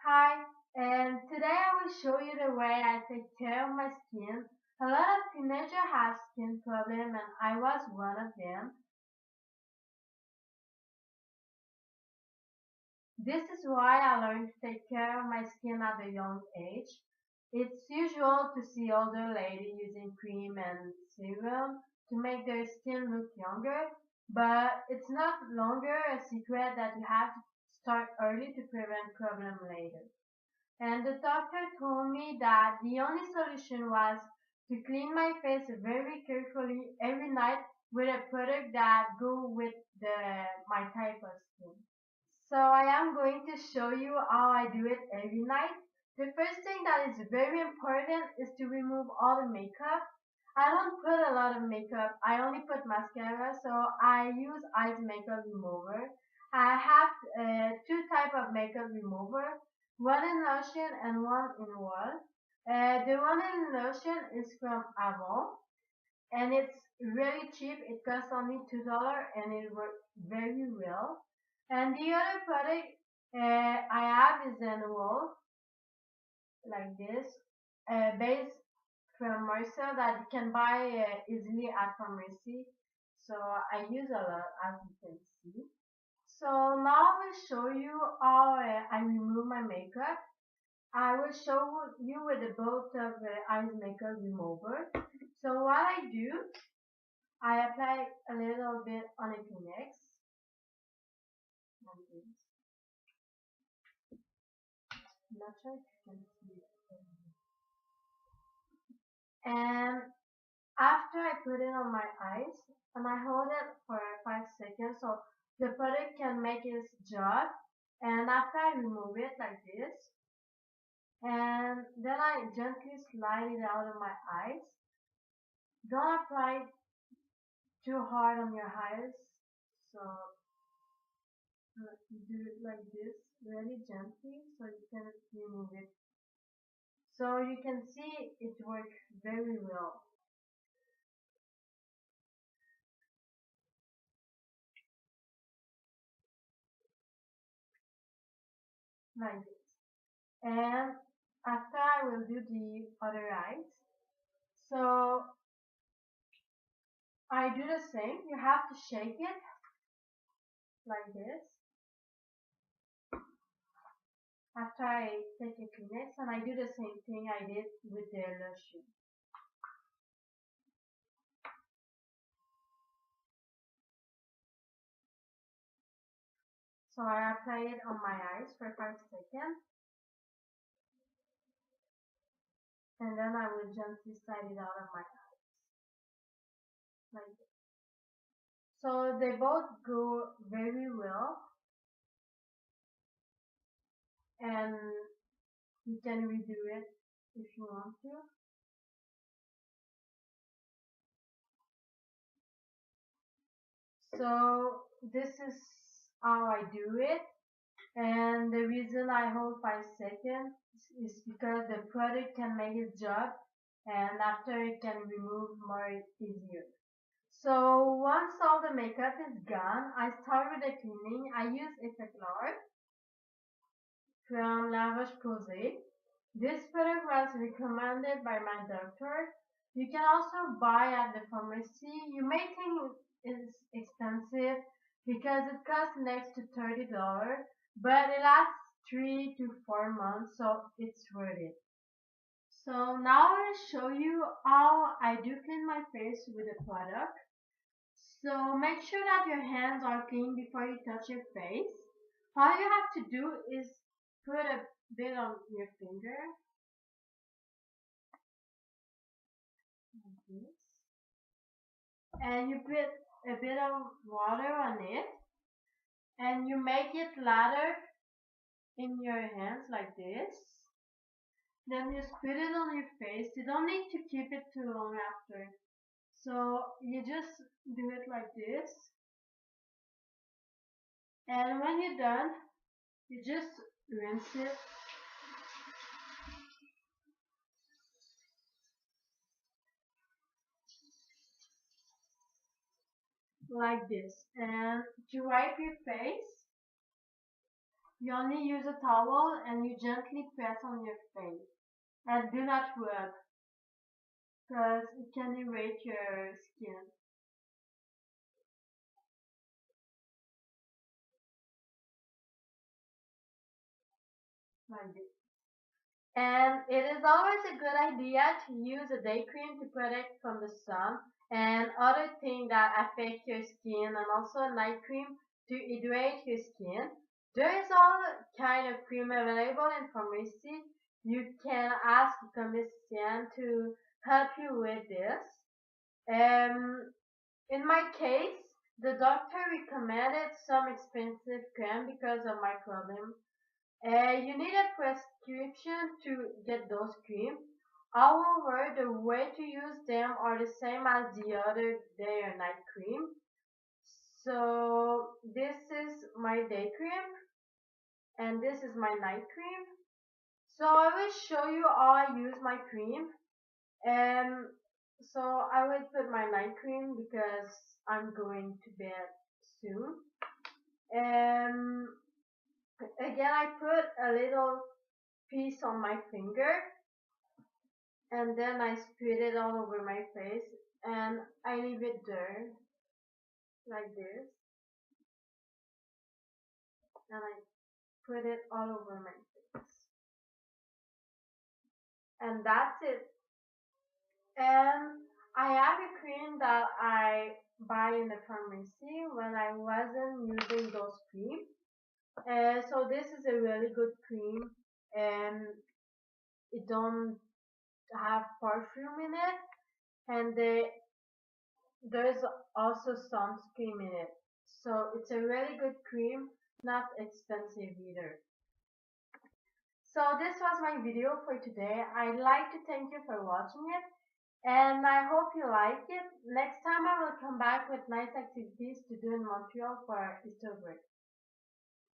Hi, and today I will show you the way I take care of my skin. A lot of teenagers have skin problems and I was one of them. This is why I learned to take care of my skin at a young age. It's usual to see older ladies using cream and serum to make their skin look younger, but it's not longer a secret that you have to start early to prevent problems later. And the doctor told me that the only solution was to clean my face very carefully every night with a product that go with my type of skin. So I am going to show you how I do it every night. The first thing that is very important is to remove all the makeup. I don't put a lot of makeup. I only put mascara, so I use eyes makeup remover. I have two type of makeup remover, one in lotion and one in wall. The one in lotion is from Avon, and it's really cheap. It costs only $2 and it works very well. And the other product I have is an wall like this, base from Marcel that you can buy easily at pharmacy. So I use a lot, as you can see. So now I will show you how I remove my makeup. I will show you with the both of eyes makeup remover. So what I do, I apply a little bit on a Kleenex like this. I'm not sure if you can see it. And after I put it on my eyes, and I hold it for 5 seconds so the product can make its job. And after I remove it like this, and then I gently slide it out of my eyes. Don't apply too hard on your eyes. So you do it like this, really gently, so you can remove it. So you can see it works very well, like this. And after I will do the other eyes. So I do the same. You have to shake it like this. After I take a Kleenex, and I do the same thing I did with the lotion. So I apply it on my eyes for 5 seconds, and then I will gently slide it out of my eyes like this. So they both go very well, and you can redo it if you want to. So this is how I do it. And the reason I hold 5 seconds is because the product can make its job and after it can remove more easier. So once all the makeup is gone, I start with the cleaning. I use Effaclar from La Roche-Posay. This product was recommended by my doctor. You can also buy at the pharmacy. You may think it's expensive because it costs next to $30, but it lasts 3 to 4 months, so it's worth it. So now I'll show you how I do clean my face with a product. So make sure that your hands are clean before you touch your face. All you have to do is put a bit on your finger like this, and you put a bit of water on it, and you make it lather in your hands like this. Then you spit it on your face. You don't need to keep it too long after. So you just do it like this. And when you're done, you just rinse it like this. And to wipe your face, You only use a towel and you gently press on your face. And do not rub, because it can irritate your skin. Like this. And it is always a good idea to use a day cream to protect from the sun and other things that affect your skin, and also a night cream to hydrate your skin. There is all kind of cream available in pharmacy. You can ask a chemistician to help you with this. Um, in my case, the doctor recommended some expensive cream because of my problem. You need a prescription to get those creams. However, the way to use them are the same as the other day or night cream. So this is my day cream and this is my night cream. So I will show you how I use my cream. And so I will put my night cream because I'm going to bed soon. Um, Again, I put a little piece on my finger and then I spread it all over my face and I leave it there like this and I put it all over my face and that's it. And I have a cream that I buy in the pharmacy when I wasn't using those creams. So this is a really good cream and it don't have perfume in it, and there's also sunscreen in it. So it's a really good cream, not expensive either. So this was my video for today. I'd like to thank you for watching it and I hope you like it. Next time I will come back with nice activities to do in Montreal for our Easter break.